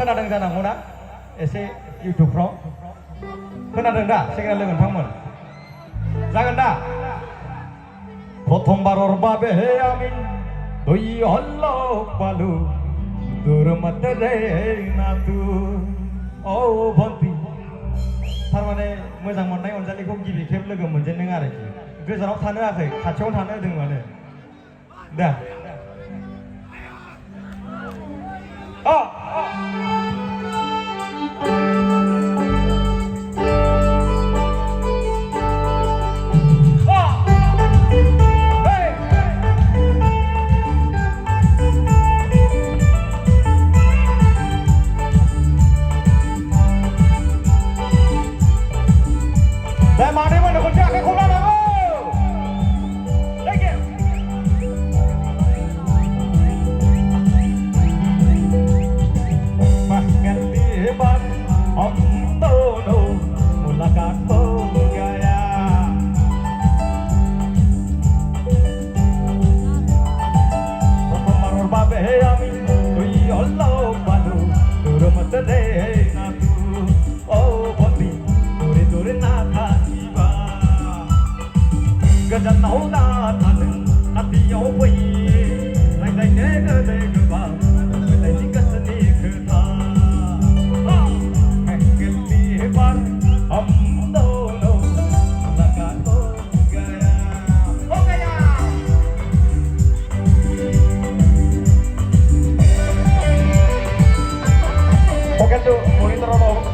खोनादों जानांगौ ना एसे इउटुबफ्राव खोनादों दा सेंग्रा लोगो नोंथांमोन जागोन दा प्रथमबारर বাবে আমি তুই হল্লো পালু দূর মত রে না তু ও ভন্তি थारमाने मोजां मोननाय अनजालिखौ गिबि खेब लोगो मोनजेनदों आरोखि गोजानाव थानो होआखै खाथियाव थानो होदों माने दा माने mana kerja ke kolam aku? Lagi. Makan lebar, om dono, mulakan penggaya. Pemar babe ami, tui Allah balu, durmat deh natu, oh bondi, duri nata. Gajah naula tanen hati yang wei, lai nega nega bang, lai jika seni kerja. Hengkel lebar, am dono, lakan gaya, oh gaya. Oke tu, monitor apa?